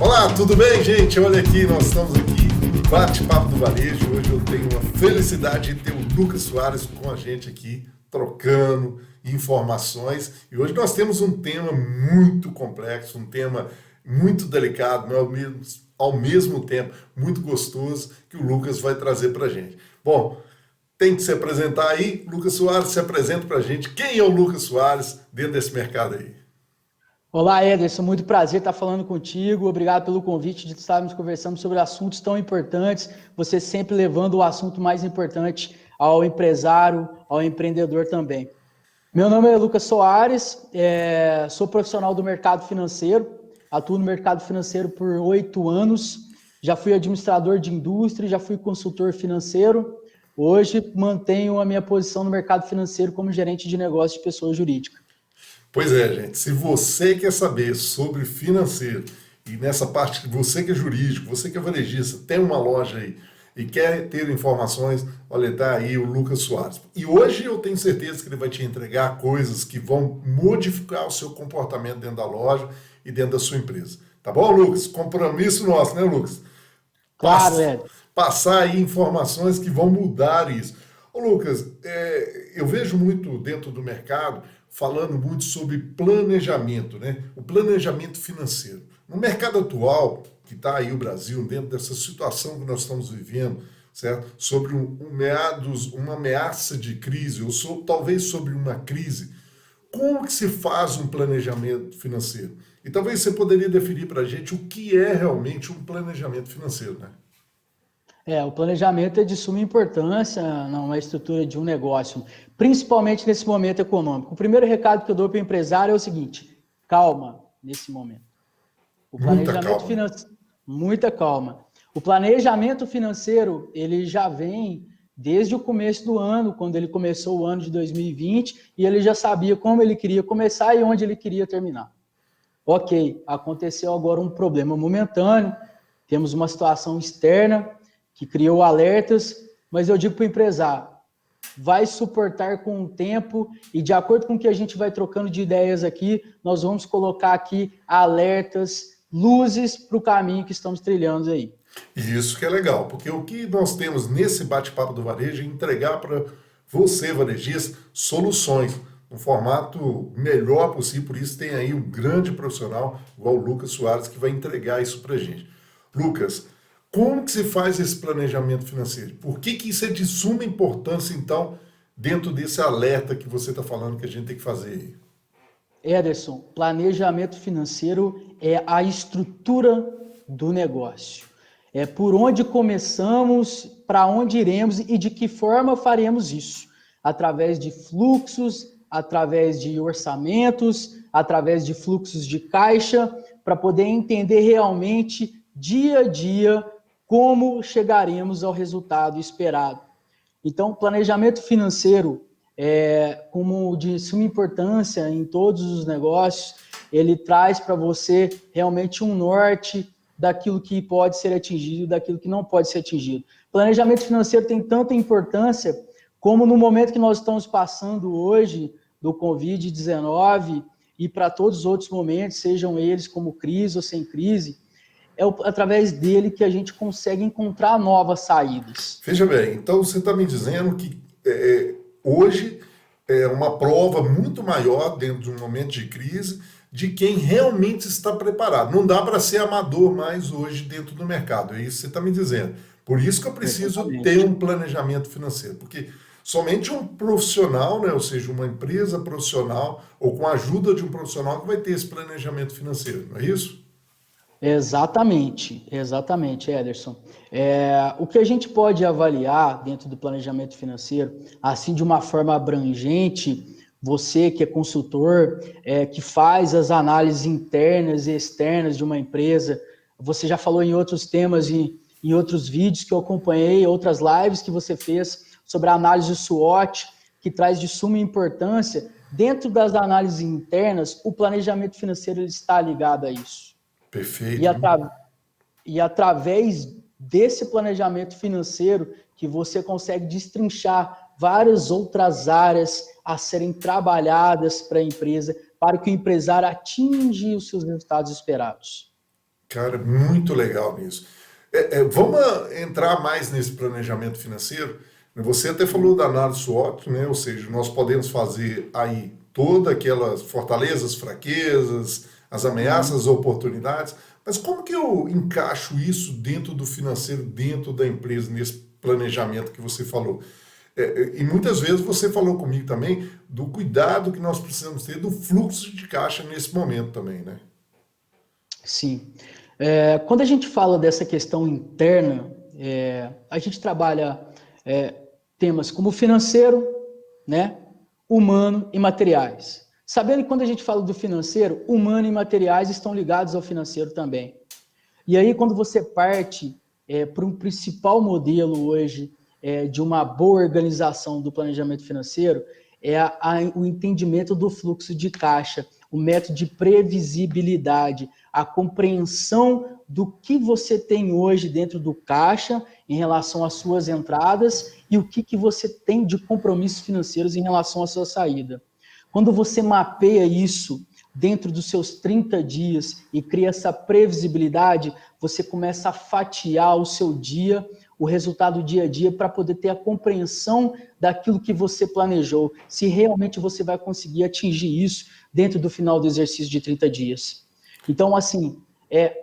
Olá, tudo bem, gente? Olha aqui, nós estamos aqui no Bate-Papo do Varejo. Hoje eu tenho uma felicidade de ter o Lucas Soares com a gente aqui, trocando informações. E hoje nós temos um tema muito complexo, um tema muito delicado, mas ao mesmo tempo muito gostoso, que o Lucas vai trazer para a gente. Bom, tem que se apresentar aí. Lucas Soares, se apresenta para a gente. Quem é o Lucas Soares dentro desse mercado aí? Olá, Ederson, muito prazer estar falando contigo. Obrigado pelo convite de estarmos conversando sobre assuntos tão importantes. Você sempre levando o assunto mais importante ao empresário, ao empreendedor também. Meu nome é Lucas Soares, sou profissional do mercado financeiro, atuo no mercado financeiro por 8 anos, já fui administrador de indústria, já fui consultor financeiro. Hoje mantenho a minha posição no mercado financeiro como gerente de negócios de pessoa jurídica. Pois é, gente. Se você quer saber sobre financeiro e nessa parte que você que é jurídico, você que é varejista, tem uma loja aí e quer ter informações, olha, tá aí o Lucas Soares. E hoje eu tenho certeza que ele vai te entregar coisas que vão modificar o seu comportamento dentro da loja e dentro da sua empresa. Tá bom, Lucas? Compromisso nosso, né, Lucas? Claro, Pass- Ederson. Passar aí informações que vão mudar isso. Ô Lucas, eu vejo muito dentro do mercado falando muito sobre planejamento, né? O planejamento financeiro. No mercado atual, que está aí o Brasil, dentro dessa situação que nós estamos vivendo, certo? Sobre uma ameaça de crise, talvez sobre uma crise, como que se faz um planejamento financeiro? E talvez você poderia definir para a gente o que é realmente um planejamento financeiro, né? O planejamento é de suma importância na estrutura de um negócio, principalmente nesse momento econômico. O primeiro recado que eu dou para o empresário é o seguinte: calma nesse momento. O Muita planejamento calma. financeiro, muita calma. O planejamento financeiro, ele já vem desde o começo do ano, quando ele começou o ano de 2020, e ele já sabia como ele queria começar e onde ele queria terminar. Ok, aconteceu agora um problema momentâneo, temos uma situação externa que criou alertas, mas eu digo para o empresário, vai suportar com o tempo e de acordo com o que a gente vai trocando de ideias aqui, nós vamos colocar aqui alertas, luzes para o caminho que estamos trilhando aí. E isso que é legal, porque o que nós temos nesse bate-papo do varejo é entregar para você, varejista, soluções no formato melhor possível. Por isso tem aí um grande profissional, igual o Lucas Soares, que vai entregar isso para a gente. Lucas, como que se faz esse planejamento financeiro? Por que isso é de suma importância, então, dentro desse alerta que você está falando que a gente tem que fazer aí? Ederson, planejamento financeiro é a estrutura do negócio. É por onde começamos, para onde iremos e de que forma faremos isso. Através de fluxos, através de orçamentos, através de fluxos de caixa, para poder entender realmente, dia a dia, como chegaremos ao resultado esperado. Então, planejamento financeiro como de suma importância em todos os negócios, ele traz para você realmente um norte daquilo que pode ser atingido, daquilo que não pode ser atingido. Planejamento financeiro tem tanta importância como no momento que nós estamos passando hoje do Covid-19 e para todos os outros momentos, sejam eles como crise ou sem crise, através dele que a gente consegue encontrar novas saídas. Veja bem, então você está me dizendo que hoje é uma prova muito maior dentro de um momento de crise de quem realmente está preparado. Não dá para ser amador mais hoje dentro do mercado, é isso que você está me dizendo. Por isso que eu preciso ter Exatamente. um planejamento financeiro, porque somente um profissional, né, ou seja, uma empresa profissional, ou com a ajuda de um profissional que vai ter esse planejamento financeiro, não é isso? Exatamente, Ederson. O que a gente pode avaliar dentro do planejamento financeiro, assim de uma forma abrangente, você que é consultor, que faz as análises internas e externas de uma empresa, você já falou em outros temas e em outros vídeos que eu acompanhei, outras lives que você fez sobre a análise SWOT, que traz de suma importância. Dentro das análises internas, o planejamento financeiro ele está ligado a isso. E, Perfeito. atra e através desse planejamento financeiro que você consegue destrinchar várias outras áreas a serem trabalhadas para a empresa, para que o empresário atinja os seus resultados esperados. Cara, muito legal nisso. Vamos entrar mais nesse planejamento financeiro. Você até falou da análise SWOT, né? Ou seja, nós podemos fazer aí todas aquelas fortalezas, fraquezas, as ameaças, Uhum. as oportunidades. Mas como que eu encaixo isso dentro do financeiro, dentro da empresa, nesse planejamento que você falou? E muitas vezes você falou comigo também do cuidado que nós precisamos ter do fluxo de caixa nesse momento também, né? Sim. Quando a gente fala dessa questão interna, a gente trabalha é, temas como financeiro, né, humano e materiais. Sabendo que quando a gente fala do financeiro, humano e materiais estão ligados ao financeiro também. E aí, quando você parte para um principal modelo hoje de uma boa organização do planejamento financeiro, o entendimento do fluxo de caixa, o método de previsibilidade, a compreensão do que você tem hoje dentro do caixa em relação às suas entradas e o que você tem de compromissos financeiros em relação à sua saída. Quando você mapeia isso dentro dos seus 30 dias e cria essa previsibilidade, você começa a fatiar o seu dia, o resultado dia a dia, para poder ter a compreensão daquilo que você planejou, se realmente você vai conseguir atingir isso dentro do final do exercício de 30 dias. Então, assim,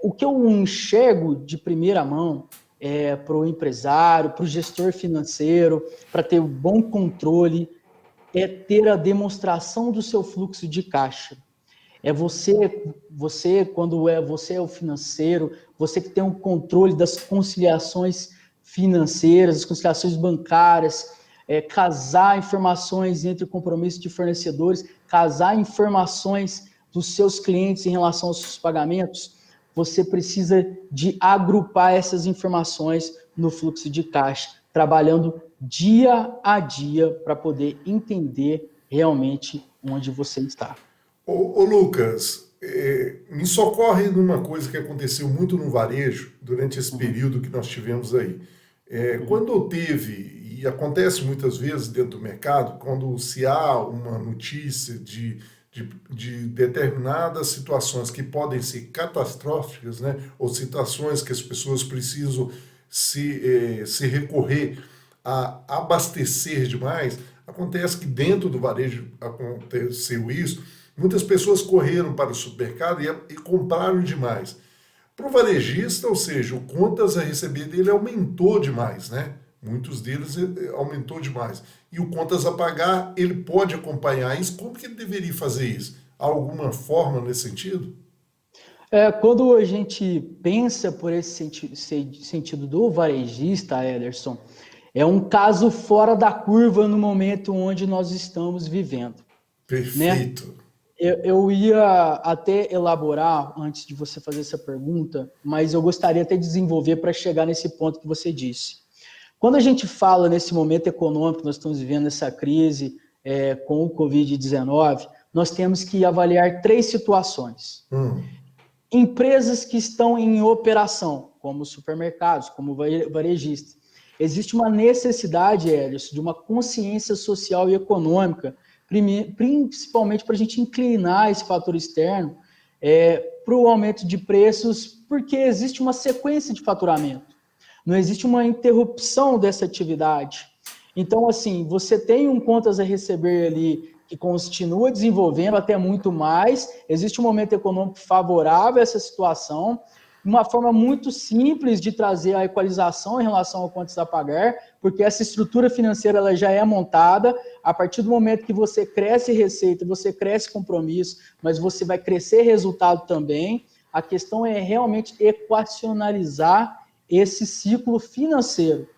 o que eu enxergo de primeira mão para o empresário, para o gestor financeiro, para ter um bom controle, é ter a demonstração do seu fluxo de caixa. É quando você é o financeiro, você que tem o controle das conciliações financeiras, das conciliações bancárias, casar informações entre compromissos de fornecedores, casar informações dos seus clientes em relação aos seus pagamentos, você precisa de agrupar essas informações no fluxo de caixa, trabalhando dia a dia para poder entender realmente onde você está. Ô Lucas, me socorre numa coisa que aconteceu muito no varejo durante esse Uhum, período que nós tivemos aí. uhum, Quando teve, e acontece muitas vezes dentro do mercado, quando se há uma notícia de determinadas situações que podem ser catastróficas, né? Ou situações que as pessoas precisam se recorrer a abastecer demais, acontece que dentro do varejo aconteceu isso. Muitas pessoas correram para o supermercado e compraram demais. Para o varejista, ou seja, o contas a receber dele aumentou demais, né? Muitos deles aumentou demais. E o contas a pagar, ele pode acompanhar isso. Como que ele deveria fazer isso? Há alguma forma nesse sentido? Quando a gente pensa por esse sentido do varejista, Ederson, é um caso fora da curva no momento onde nós estamos vivendo, né? Perfeito. Eu ia até elaborar antes de você fazer essa pergunta, mas eu gostaria até de desenvolver para chegar nesse ponto que você disse. Quando a gente fala nesse momento econômico, nós estamos vivendo essa crise com o Covid-19, nós temos que avaliar três situações. Hum, Empresas que estão em operação, como supermercados, como varejistas. Existe uma necessidade, Elis, de uma consciência social e econômica, principalmente para a gente inclinar esse fator externo para o aumento de preços, porque existe uma sequência de faturamento. Não existe uma interrupção dessa atividade. Então, assim, você tem um contas a receber ali que continua desenvolvendo até muito mais, existe um momento econômico favorável a essa situação, uma forma muito simples de trazer a equalização em relação ao contas a pagar, porque essa estrutura financeira ela já é montada, a partir do momento que você cresce receita, você cresce compromisso, mas você vai crescer resultado também, a questão é realmente equacionalizar esse ciclo financeiro.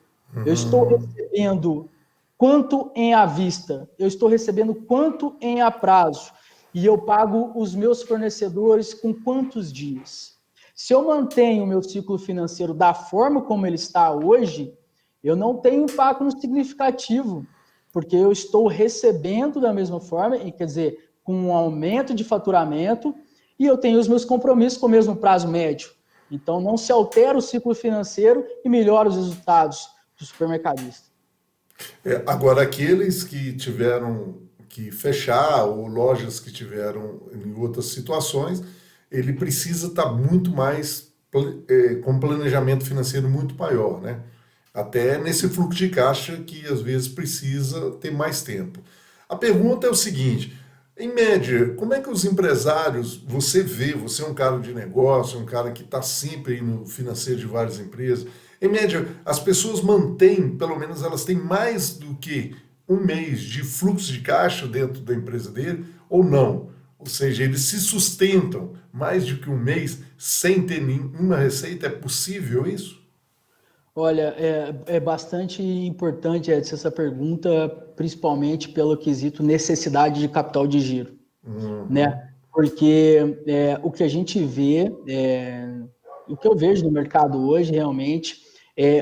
Eu estou recebendo quanto em à vista, eu estou recebendo quanto em a prazo, e eu pago os meus fornecedores com quantos dias. Se eu mantenho o meu ciclo financeiro da forma como ele está hoje, eu não tenho impacto significativo, porque eu estou recebendo da mesma forma, e quer dizer, com um aumento de faturamento, e eu tenho os meus compromissos com o mesmo prazo médio. Então, não se altera o ciclo financeiro e melhora os resultados do supermercadista. Agora, aqueles que tiveram que fechar ou lojas que tiveram em outras situações, ele precisa estar muito mais com planejamento financeiro muito maior, né? Até nesse fluxo de caixa que às vezes precisa ter mais tempo. A pergunta é o seguinte: em média, como é que os empresários, você vê, você é um cara de negócio, um cara que está sempre aí no financeiro de várias empresas, em média, as pessoas mantêm, pelo menos elas têm mais do que um mês de fluxo de caixa dentro da empresa dele, ou não? Ou seja, eles se sustentam mais do que um mês sem ter nenhuma receita? É possível isso? Olha, é bastante importante, Edson, essa pergunta, principalmente pelo quesito necessidade de capital de giro, né? Uhum. Porque o que a gente vê, o que eu vejo no mercado hoje, realmente,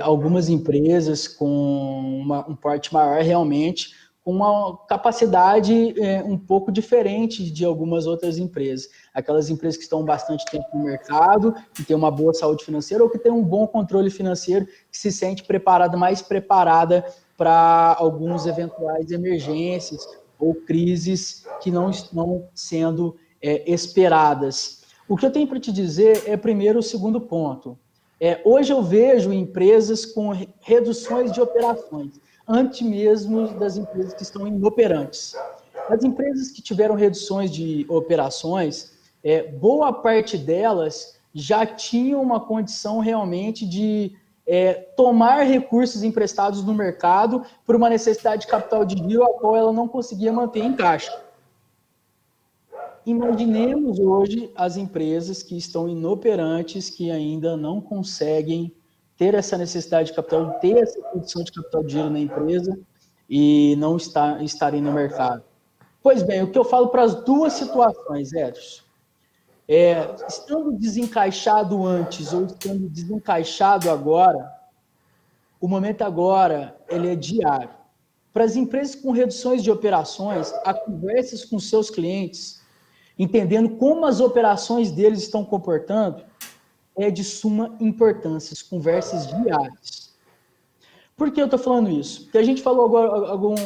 algumas empresas com um porte maior, realmente, com uma capacidade um pouco diferente de algumas outras empresas. Aquelas empresas que estão bastante tempo no mercado, que têm uma boa saúde financeira ou que têm um bom controle financeiro, que se sente preparada, mais preparada para alguns eventuais emergências ou crises que não estão sendo esperadas. O que eu tenho para te dizer é, primeiro, o segundo ponto. Hoje eu vejo empresas com reduções de operações, antes mesmo das empresas que estão inoperantes. As empresas que tiveram reduções de operações, boa parte delas já tinham uma condição realmente de tomar recursos emprestados no mercado por uma necessidade de capital de giro a qual ela não conseguia manter em caixa. Imaginemos hoje as empresas que estão inoperantes, que ainda não conseguem ter essa necessidade de capital, ter essa condição de capital de giro na empresa e não estarem no mercado. Pois bem, o que eu falo para as duas situações, Edson, estando desencaixado antes ou estando desencaixado agora, o momento agora ele é diário. Para as empresas com reduções de operações, há conversas com seus clientes, entendendo como as operações deles estão comportando, é de suma importância, as conversas diárias. Por que eu estou falando isso? Porque a gente falou agora,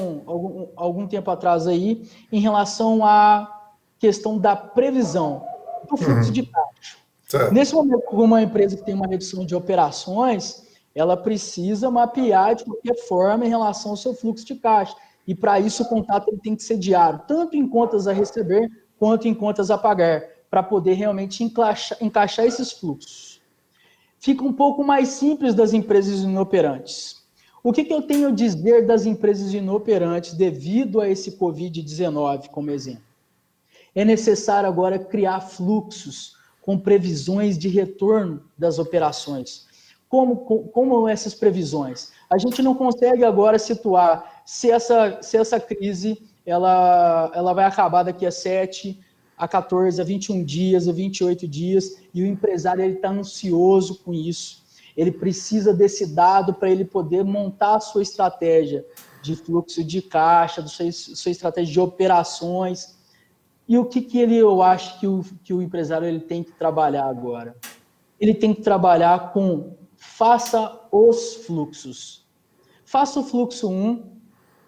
algum tempo atrás aí, em relação à questão da previsão do fluxo de caixa. Certo. Nesse momento, uma empresa que tem uma redução de operações, ela precisa mapear de qualquer forma em relação ao seu fluxo de caixa. E para isso o contato ele tem que ser diário, tanto em contas a receber quanto em contas a pagar, para poder realmente encaixar esses fluxos. Fica um pouco mais simples das empresas inoperantes. O que eu tenho a dizer das empresas inoperantes devido a esse Covid-19, como exemplo? É necessário agora criar fluxos com previsões de retorno das operações. Como essas previsões? A gente não consegue agora situar se essa crise ela vai acabar daqui a 7, a 14, a 21 dias, a 28 dias, e o empresário está ansioso com isso. Ele precisa desse dado para ele poder montar a sua estratégia de fluxo de caixa, sua estratégia de operações. E o que eu acho que o empresário ele tem que trabalhar agora? Ele tem que trabalhar com faça os fluxos. Faça o fluxo 1,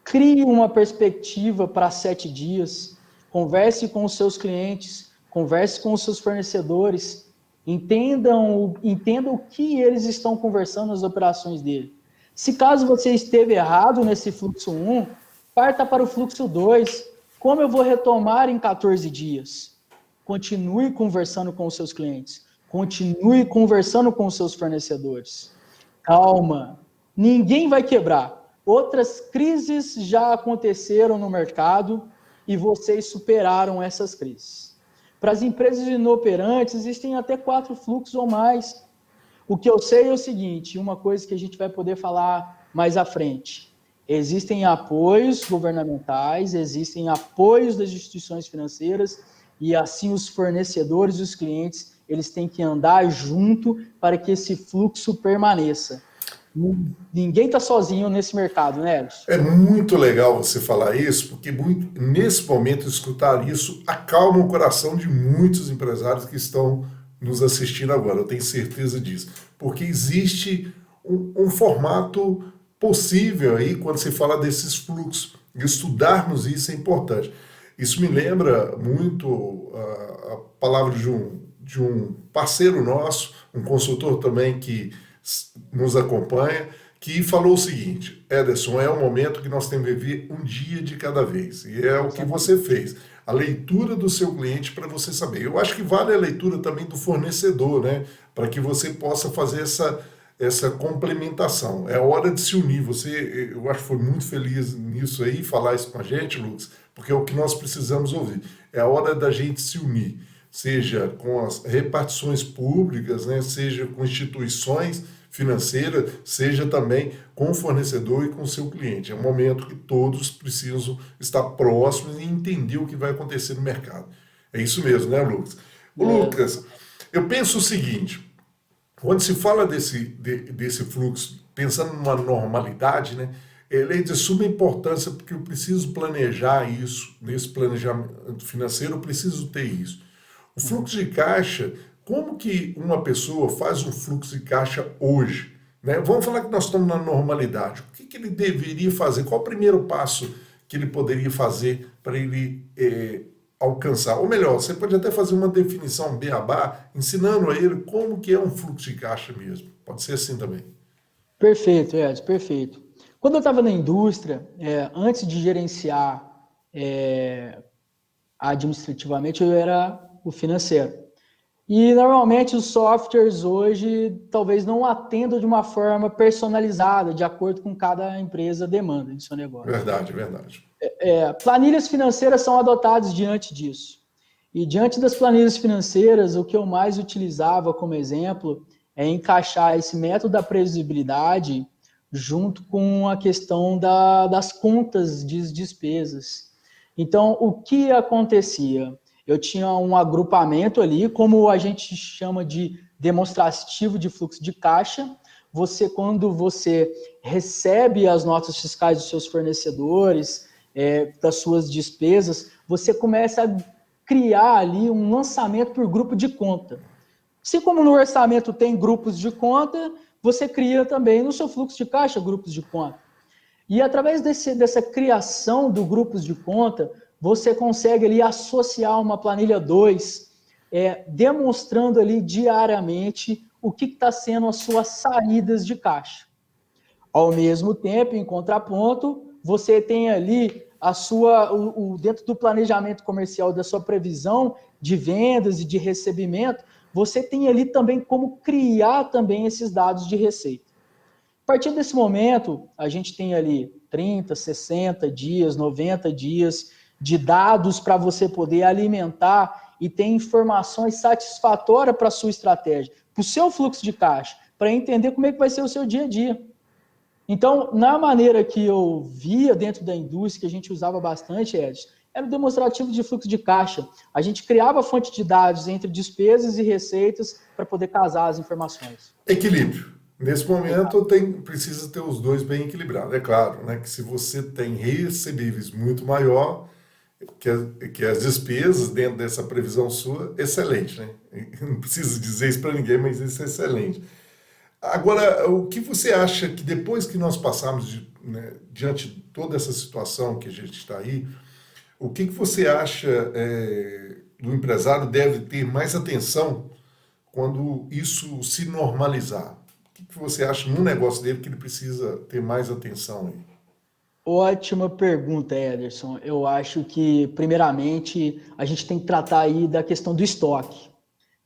crie uma perspectiva para 7 dias, converse com os seus clientes, converse com os seus fornecedores, entenda o que eles estão conversando nas operações dele. Se caso você esteve errado nesse fluxo 1, parta para o fluxo 2. Como eu vou retomar em 14 dias? Continue conversando com os seus clientes. Continue conversando com os seus fornecedores. Calma. Ninguém vai quebrar. Outras crises já aconteceram no mercado e vocês superaram essas crises. Para as empresas inoperantes, existem até 4 fluxos ou mais. O que eu sei é o seguinte, uma coisa que a gente vai poder falar mais à frente. Existem apoios governamentais, existem apoios das instituições financeiras e assim os fornecedores e os clientes, eles têm que andar junto para que esse fluxo permaneça. Ninguém está sozinho nesse mercado, né, Elis? É muito legal você falar isso, porque nesse momento escutar isso acalma o coração de muitos empresários que estão nos assistindo agora, eu tenho certeza disso. Porque existe um formato possível aí quando se fala desses fluxos. Estudarmos isso é importante. Isso me lembra muito a palavra de um parceiro nosso, um consultor também que nos acompanha, que falou o seguinte: Ederson, é o momento que nós temos que viver um dia de cada vez. E é o que você fez. A leitura do seu cliente para você saber. Eu acho que vale a leitura também do fornecedor, né? Para que você possa fazer essa complementação. É hora de se unir. Você, eu acho que foi muito feliz nisso aí, falar isso com a gente, Lucas, porque é o que nós precisamos ouvir. É a hora da gente se unir, seja com as repartições públicas, né? Seja com instituições financeiras, seja também com o fornecedor e com o seu cliente. É um momento que todos precisam estar próximos e entender o que vai acontecer no mercado. É isso mesmo, né, Lucas? Lucas, eu penso o seguinte: quando se fala desse fluxo, pensando numa normalidade, né, ele é de suma importância porque eu preciso planejar isso, nesse planejamento financeiro eu preciso ter isso. O fluxo de caixa, como que uma pessoa faz um fluxo de caixa hoje? Né? Vamos falar que nós estamos na normalidade. O que ele deveria fazer? Qual o primeiro passo que ele poderia fazer para ele alcançar? Ou melhor, você pode até fazer uma definição beabá, ensinando a ele como que é um fluxo de caixa mesmo. Pode ser assim também. Perfeito, Edson, perfeito. Quando eu estava na indústria, antes de gerenciar administrativamente, eu era o financeiro. E normalmente os softwares hoje talvez não atendam de uma forma personalizada, de acordo com cada empresa demanda de seu negócio. Verdade, verdade. Planilhas financeiras são adotadas diante disso. E diante das planilhas financeiras, o que eu mais utilizava como exemplo é encaixar esse método da previsibilidade junto com a questão das contas de despesas. Então, o que acontecia? Eu tinha um agrupamento ali, como a gente chama de demonstrativo de fluxo de caixa. Quando você recebe as notas fiscais dos seus fornecedores, das suas despesas, você começa a criar ali um lançamento por grupo de conta. Assim como no orçamento tem grupos de conta, você cria também no seu fluxo de caixa grupos de conta. E através dessa criação do grupos de conta, você consegue ali associar uma planilha 2, demonstrando ali diariamente o que está sendo as suas saídas de caixa. Ao mesmo tempo, em contraponto, você tem ali dentro do planejamento comercial da sua previsão de vendas e de recebimento, você tem ali também como criar também esses dados de receita. A partir desse momento, a gente tem ali 30, 60 dias, 90 dias de dados para você poder alimentar e ter informações satisfatórias para a sua estratégia, para o seu fluxo de caixa, para entender como é que vai ser o seu dia a dia. Então, na maneira que eu via dentro da indústria, que a gente usava bastante, Edson, era o demonstrativo de fluxo de caixa. A gente criava fonte de dados entre despesas e receitas para poder casar as informações. Equilíbrio. Nesse momento, precisa ter os dois bem equilibrados. É claro, né, que se você tem recebíveis muito maior que as despesas dentro dessa previsão sua, excelente, né? Não preciso dizer isso para ninguém, mas isso é excelente. Agora, o que você acha que depois que nós passarmos diante de toda essa situação que a gente está aí, o que você acha do empresário deve ter mais atenção quando isso se normalizar? O que você acha no negócio dele que ele precisa ter mais atenção aí? Ótima pergunta, Ederson. Eu acho que, primeiramente, a gente tem que tratar aí da questão do estoque,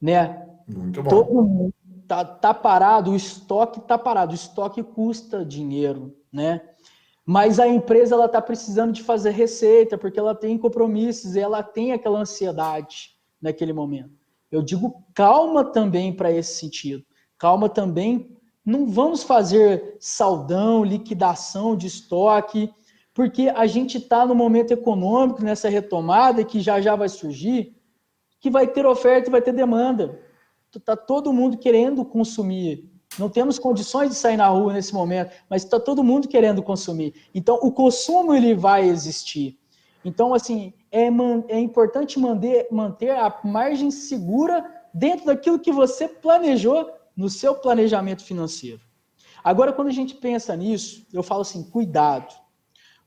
né? Muito bom. Todo mundo tá parado, o estoque custa dinheiro, né? Mas a empresa ela está precisando de fazer receita, porque ela tem compromissos e ela tem aquela ansiedade naquele momento. Eu digo calma também para esse sentido. Calma também, não vamos fazer saldão, liquidação de estoque, porque a gente está no momento econômico, nessa retomada que já vai surgir, que vai ter oferta e vai ter demanda. Está todo mundo querendo consumir. Não temos condições de sair na rua nesse momento, mas está todo mundo querendo consumir. Então, o consumo ele vai existir. Então, assim, é importante manter a margem segura dentro daquilo que você planejou no seu planejamento financeiro. Agora, quando a gente pensa nisso, eu falo assim, cuidado.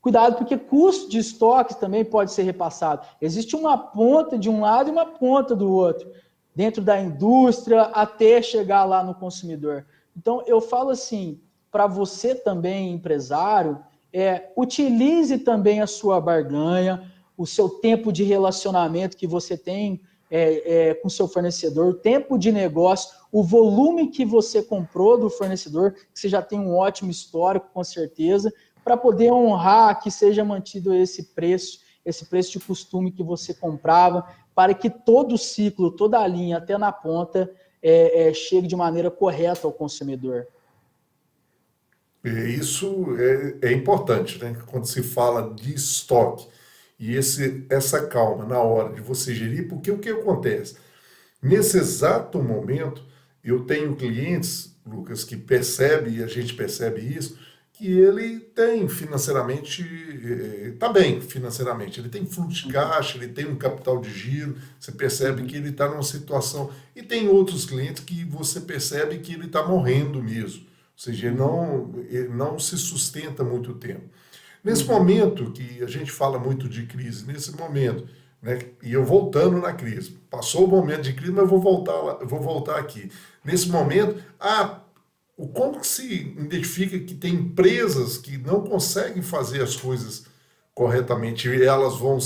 Cuidado, porque custo de estoque também pode ser repassado. Existe uma ponta de um lado e uma ponta do outro. dentro da indústria, até chegar lá no consumidor. Então, eu falo assim, para você também, empresário, utilize também a sua barganha, o seu tempo de relacionamento que você tem com o seu fornecedor, o tempo de negócio, o volume que você comprou do fornecedor, que você já tem um ótimo histórico, com certeza, para poder honrar que seja mantido esse preço de costume que você comprava, para que todo o ciclo, toda a linha, até na ponta, chegue de maneira correta ao consumidor. Isso é importante, né? Quando se fala de estoque e essa calma na hora de você gerir, porque o que acontece? Nesse exato momento, eu tenho clientes, Lucas, que percebe, e a gente percebe isso, que ele tem financeiramente, está bem financeiramente, ele tem fluxo de caixa, ele tem um capital de giro, você percebe que ele está numa situação. E tem outros clientes que você percebe que ele está morrendo mesmo, ou seja, ele não se sustenta muito tempo. Nesse momento que a gente fala muito de crise, nesse momento, né, e eu voltando na crise, passou o momento de crise, mas eu vou voltar aqui. Nesse momento, como que se identifica que tem empresas que não conseguem fazer as coisas corretamente e elas vão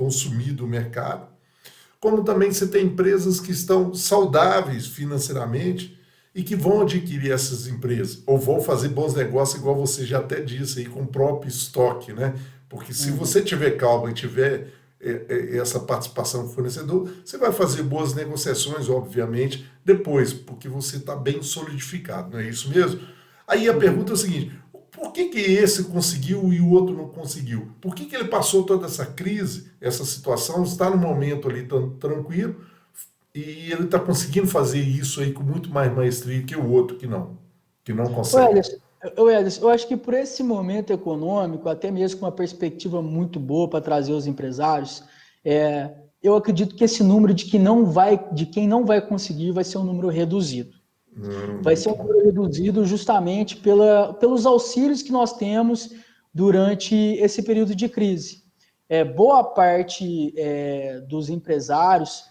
sumir do mercado? Como também você tem empresas que estão saudáveis financeiramente e que vão adquirir essas empresas, ou vão fazer bons negócios, igual você já até disse aí, com o próprio estoque, né? Porque se você tiver calma e tiver essa participação do fornecedor, você vai fazer boas negociações, obviamente, depois, porque você está bem solidificado, não é isso mesmo? Aí a pergunta é o seguinte: por que esse conseguiu e o outro não conseguiu? Por que ele passou toda essa crise, essa situação, está no momento ali tão tranquilo, e ele está conseguindo fazer isso aí com muito mais maestria que o outro que não consegue? Ederson, eu acho que por esse momento econômico, até mesmo com uma perspectiva muito boa para trazer os empresários, eu acredito que esse número de quem não vai conseguir vai ser um número reduzido. Vai ser um número reduzido justamente pelos auxílios que nós temos durante esse período de crise. Boa parte dos empresários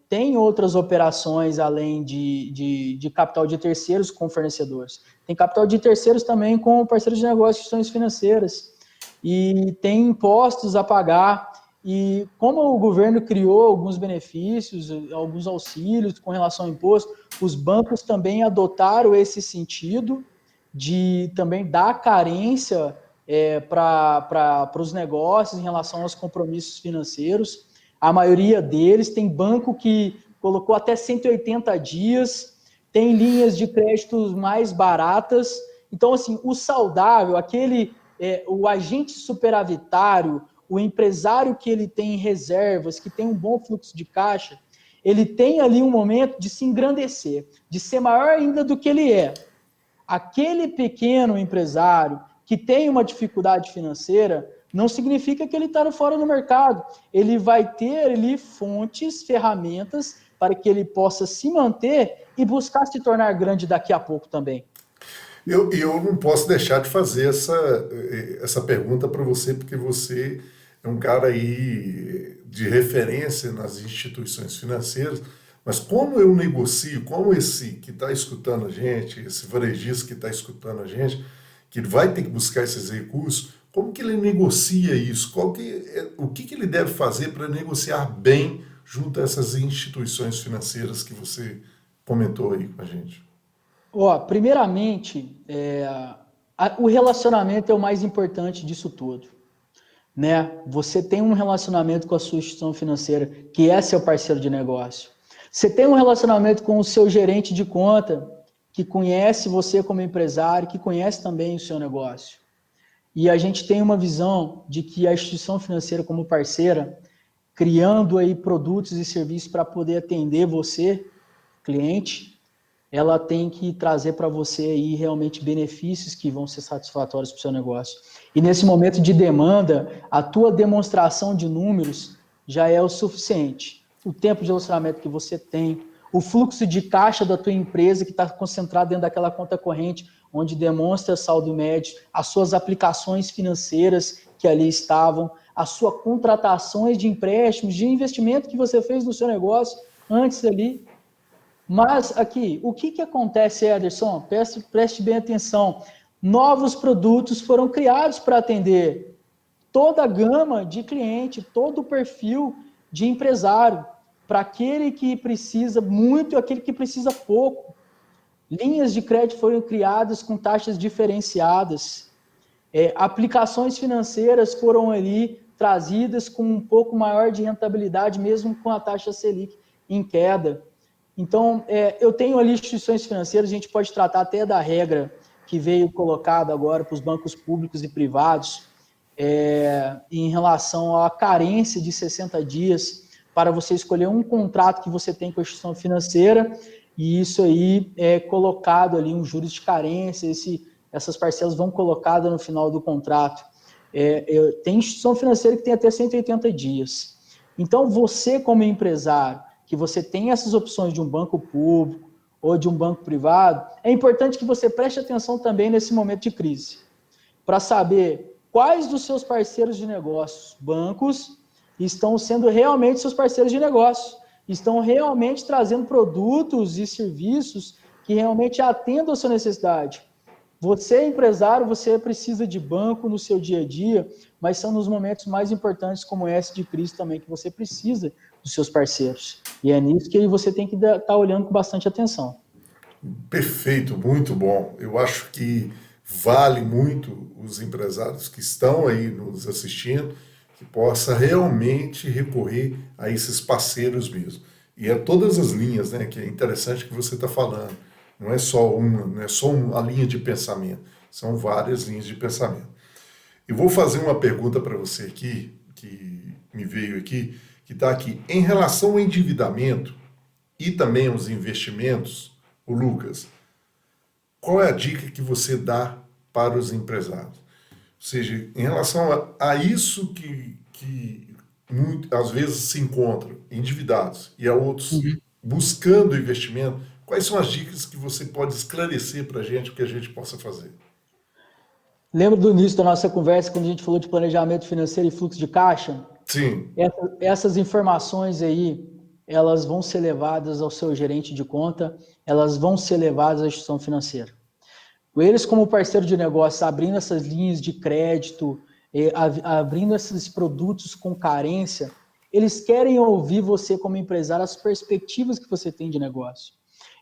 tem outras operações além de capital de terceiros com fornecedores. Tem capital de terceiros também com parceiros de negócios, instituições financeiras. E tem impostos a pagar. E como o governo criou alguns benefícios, alguns auxílios com relação ao imposto, os bancos também adotaram esse sentido de também dar carência para os negócios em relação aos compromissos financeiros. A maioria deles tem banco que colocou até 180 dias, tem linhas de créditos mais baratas. Então, assim, o saudável, o agente superavitário, o empresário que ele tem reservas, que tem um bom fluxo de caixa, ele tem ali um momento de se engrandecer, de ser maior ainda do que ele é. Aquele pequeno empresário que tem uma dificuldade financeira, não significa que ele está fora do mercado. Ele vai ter ali fontes, ferramentas para que ele possa se manter e buscar se tornar grande daqui a pouco também. Eu não posso deixar de fazer essa pergunta para você, porque você é um cara aí de referência nas instituições financeiras, mas como eu negocio, como esse que está escutando a gente, esse varejista que está escutando a gente, que vai ter que buscar esses recursos, como que ele negocia isso? O que ele deve fazer para negociar bem junto a essas instituições financeiras que você comentou aí com a gente? Primeiramente, o relacionamento é o mais importante disso tudo. Né? Você tem um relacionamento com a sua instituição financeira, que é seu parceiro de negócio. Você tem um relacionamento com o seu gerente de conta, que conhece você como empresário, que conhece também o seu negócio. E a gente tem uma visão de que a instituição financeira como parceira, criando aí produtos e serviços para poder atender você, cliente, ela tem que trazer para você aí realmente benefícios que vão ser satisfatórios para o seu negócio. E nesse momento de demanda, a tua demonstração de números já é o suficiente. O tempo de relacionamento que você tem, o fluxo de caixa da tua empresa que está concentrado dentro daquela conta corrente, onde demonstra saldo médio, as suas aplicações financeiras que ali estavam, as suas contratações de empréstimos, de investimento que você fez no seu negócio, antes ali. Mas aqui, o que acontece, Ederson? Preste bem atenção. Novos produtos foram criados para atender toda a gama de cliente, todo o perfil de empresário, para aquele que precisa muito e aquele que precisa pouco. Linhas de crédito foram criadas com taxas diferenciadas. Aplicações financeiras foram ali trazidas com um pouco maior de rentabilidade, mesmo com a taxa Selic em queda. Então, eu tenho ali instituições financeiras, a gente pode tratar até da regra que veio colocada agora para os bancos públicos e privados, em relação à carência de 60 dias para você escolher um contrato que você tem com a instituição financeira, e isso aí é colocado ali um juros de carência, essas parcelas vão colocadas no final do contrato. Tem instituição financeira que tem até 180 dias. Então, você como empresário, que você tem essas opções de um banco público ou de um banco privado, é importante que você preste atenção também nesse momento de crise, para saber quais dos seus parceiros de negócios, bancos, estão sendo realmente seus parceiros de negócio, estão realmente trazendo produtos e serviços que realmente atendam a sua necessidade. Você, empresário, você precisa de banco no seu dia a dia, mas são nos momentos mais importantes, como esse de crise também, que você precisa dos seus parceiros. E é nisso que você tem que estar olhando com bastante atenção. Perfeito, muito bom. Eu acho que vale muito os empresários que estão aí nos assistindo, que possa realmente recorrer a esses parceiros mesmo. E é todas as linhas, né, que é interessante que você está falando. Não é só uma, não é só uma linha de pensamento, são várias linhas de pensamento. Eu vou fazer uma pergunta para você aqui, que me veio aqui, que está aqui. Em relação ao endividamento e também aos investimentos, o Lucas, qual é a dica que você dá para os empresários? Ou seja, em relação a isso que às vezes se encontram endividados e a outros buscando investimento, quais são as dicas que você pode esclarecer para a gente, o que a gente possa fazer? Lembra do início da nossa conversa, quando a gente falou de planejamento financeiro e fluxo de caixa? Sim. Essas informações aí, elas vão ser levadas ao seu gerente de conta, elas vão ser levadas à instituição financeira. Eles, como parceiro de negócio, abrindo essas linhas de crédito, abrindo esses produtos com carência, eles querem ouvir você como empresário, as perspectivas que você tem de negócio.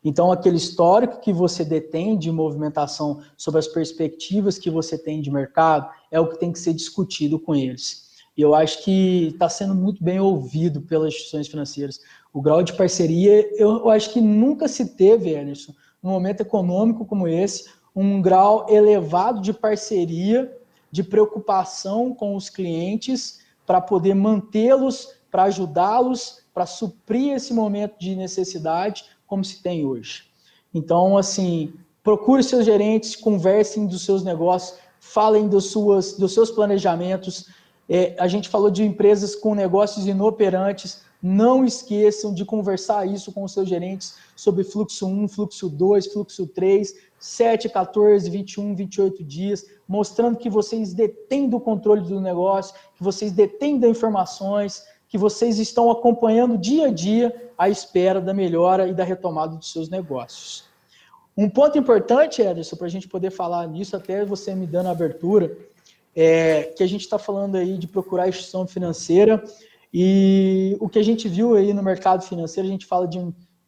Então, aquele histórico que você detém de movimentação sobre as perspectivas que você tem de mercado é o que tem que ser discutido com eles. E eu acho que está sendo muito bem ouvido pelas instituições financeiras. O grau de parceria, eu acho que nunca se teve, Ederson, num momento econômico como esse, um grau elevado de parceria, de preocupação com os clientes, para poder mantê-los, para ajudá-los, para suprir esse momento de necessidade, como se tem hoje. Então, assim, procure seus gerentes, conversem dos seus negócios, falem dos seus planejamentos. A gente falou de empresas com negócios inoperantes, não esqueçam de conversar isso com os seus gerentes sobre fluxo 1, fluxo 2, fluxo 3, 7, 14, 21, 28 dias, mostrando que vocês detêm do controle do negócio, que vocês detêm das informações, que vocês estão acompanhando dia a dia a espera da melhora e da retomada dos seus negócios. Um ponto importante, Ederson, para a gente poder falar nisso, até você me dando a abertura, que a gente está falando aí de procurar instituição financeira, e o que a gente viu aí no mercado financeiro, a gente fala de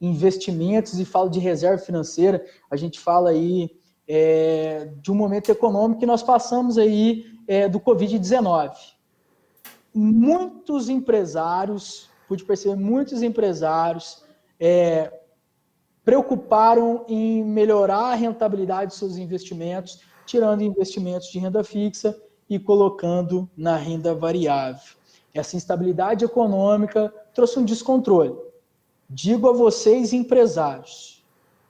investimentos e fala de reserva financeira, a gente fala aí de um momento econômico que nós passamos aí do Covid-19. Muitos empresários, pude perceber, muitos empresários preocuparam em melhorar a rentabilidade de seus investimentos, tirando investimentos de renda fixa e colocando na renda variável. Essa instabilidade econômica trouxe um descontrole. Digo a vocês, empresários,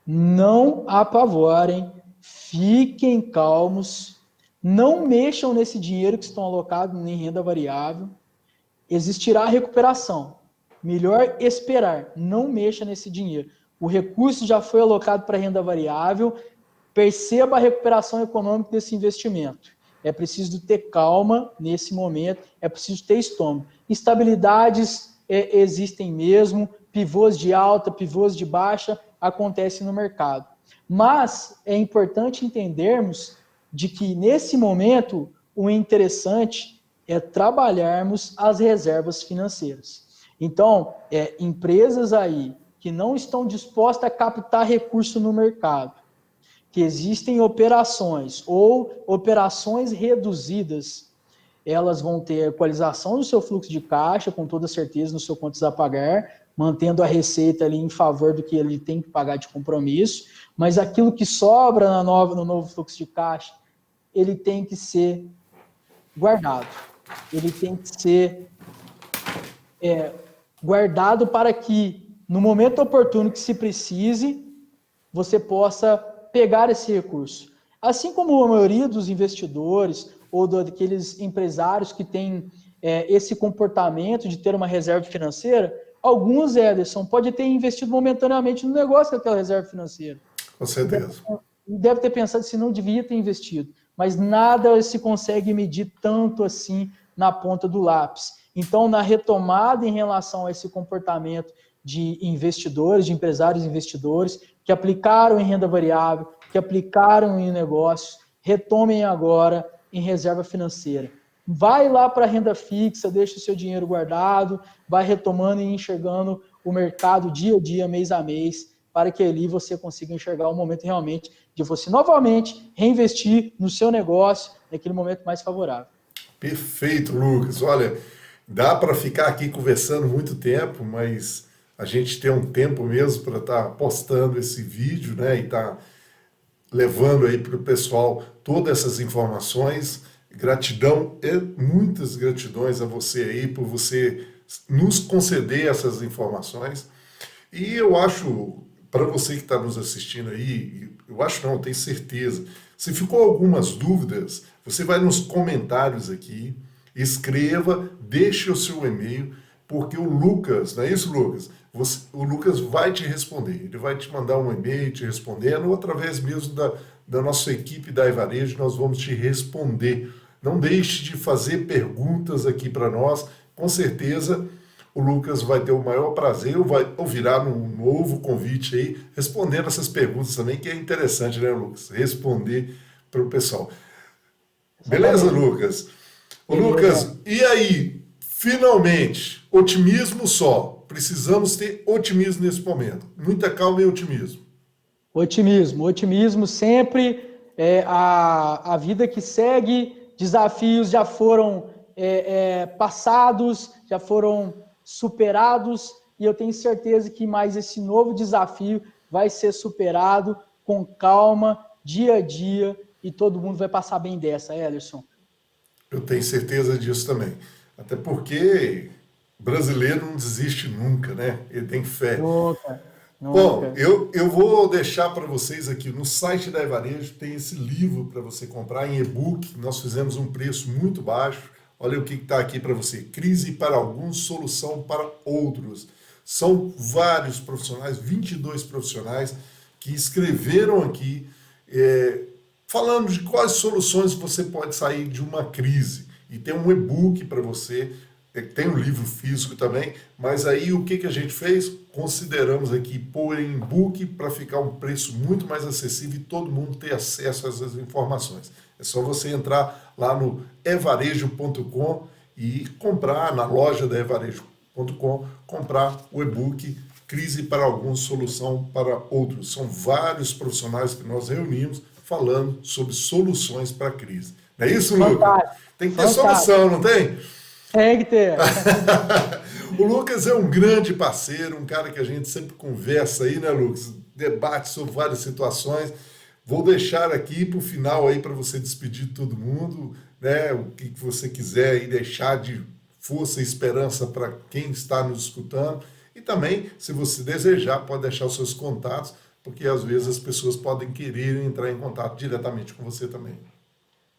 não apavorem, fiquem calmos, não mexam nesse dinheiro que estão alocados em renda variável. Existirá recuperação. Melhor esperar, não mexa nesse dinheiro. O recurso já foi alocado para renda variável, perceba a recuperação econômica desse investimento. É preciso ter calma nesse momento, é preciso ter estômago. Instabilidades existem mesmo, pivôs de alta, pivôs de baixa, acontecem no mercado. Mas é importante entendermos de que, nesse momento, o interessante é trabalharmos as reservas financeiras. Então, empresas aí que não estão dispostas a captar recurso no mercado, que existem operações ou operações reduzidas, elas vão ter equalização do seu fluxo de caixa, com toda certeza, no seu contas a pagar, mantendo a receita ali em favor do que ele tem que pagar de compromisso, mas aquilo que sobra no novo fluxo de caixa, ele tem que ser guardado. Ele tem que ser guardado para que, no momento oportuno que se precise, você possa pegar esse recurso. Assim como a maioria dos investidores ou daqueles empresários que têm esse comportamento de ter uma reserva financeira, alguns, Ederson, pode ter investido momentaneamente no negócio daquela reserva financeira. Com certeza. Deve ter pensado se não devia ter investido, mas nada se consegue medir tanto assim na ponta do lápis. Então, na retomada em relação a esse comportamento de investidores, de empresários investidores, que aplicaram em renda variável, que aplicaram em negócios, retomem agora em reserva financeira. Vai lá para a renda fixa, deixa o seu dinheiro guardado, vai retomando e enxergando o mercado dia a dia, mês a mês, para que ali você consiga enxergar o momento realmente de você novamente reinvestir no seu negócio naquele momento mais favorável. Perfeito, Lucas. Olha, dá para ficar aqui conversando muito tempo, mas a gente tem um tempo mesmo para estar postando esse vídeo, né? E estar levando aí para o pessoal todas essas informações. Gratidão e muitas gratidões a você aí por você nos conceder essas informações. E eu acho, para você que está nos assistindo aí, eu acho não, eu tenho certeza, se ficou algumas dúvidas, você vai nos comentários aqui, escreva, deixe o seu e-mail, porque o Lucas, não é isso, Lucas? O Lucas vai te responder, ele vai te mandar um e-mail te respondendo, ou através mesmo da nossa equipe da eVarejo, nós vamos te responder. Não deixe de fazer perguntas aqui para nós, com certeza o Lucas vai ter o maior prazer, ou virá num novo convite aí, respondendo essas perguntas também, que é interessante, né, Lucas? Responder para o pessoal. Beleza, Lucas? Ô, Lucas, e aí, finalmente, otimismo só. Precisamos ter otimismo nesse momento. Muita calma e otimismo. Otimismo sempre. A vida que segue, desafios já foram passados, já foram superados, e eu tenho certeza que mais esse novo desafio vai ser superado com calma, dia a dia, e todo mundo vai passar bem dessa, Ederson. Eu tenho certeza disso também. Até porque brasileiro não desiste nunca, né? Ele tem fé. Nunca. Bom, eu vou deixar para vocês aqui no site da eVarejo, tem esse livro para você comprar em e-book. Nós fizemos um preço muito baixo. Olha o que está aqui para você. Crise para alguns, solução para outros. São vários profissionais, 22 profissionais, que escreveram aqui, falando de quais soluções você pode sair de uma crise. E tem um e-book para você, tem um livro físico também, mas aí o que a gente fez? Consideramos aqui pôr em e-book para ficar um preço muito mais acessível e todo mundo ter acesso a essas informações. É só você entrar lá no evarejo.com e comprar, na loja da evarejo.com, comprar o e-book Crise para alguns, solução para outros. São vários profissionais que nós reunimos falando sobre soluções para a crise. Não é isso, Lucas? Tem que ter solução, não tem? Tem que ter. O Lucas é um grande parceiro, um cara que a gente sempre conversa aí, né, Lucas? Debate sobre várias situações. Vou deixar aqui para o final aí para você despedir de todo mundo, né? O que você quiser aí deixar de força e esperança para quem está nos escutando. E também, se você desejar, pode deixar os seus contatos, porque às vezes as pessoas podem querer entrar em contato diretamente com você também.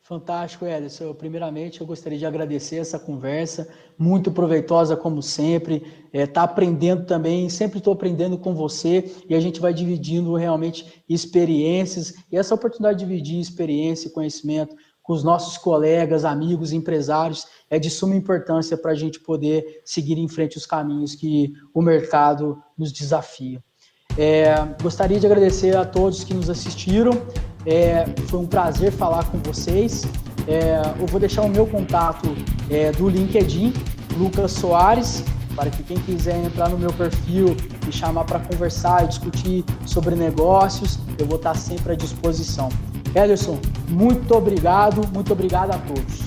Fantástico, Ederson. Primeiramente, eu gostaria de agradecer essa conversa, muito proveitosa como sempre. Tá aprendendo também, sempre estou aprendendo com você e a gente vai dividindo realmente experiências. E essa oportunidade de dividir experiência e conhecimento com os nossos colegas, amigos, empresários, é de suma importância para a gente poder seguir em frente os caminhos que o mercado nos desafia. Gostaria de agradecer a todos que nos assistiram, foi um prazer falar com vocês. Eu vou deixar o meu contato do LinkedIn, Lucas Soares, para que quem quiser entrar no meu perfil, me chamar para conversar e discutir sobre negócios, eu vou estar sempre à disposição. Ederson, muito obrigado a todos.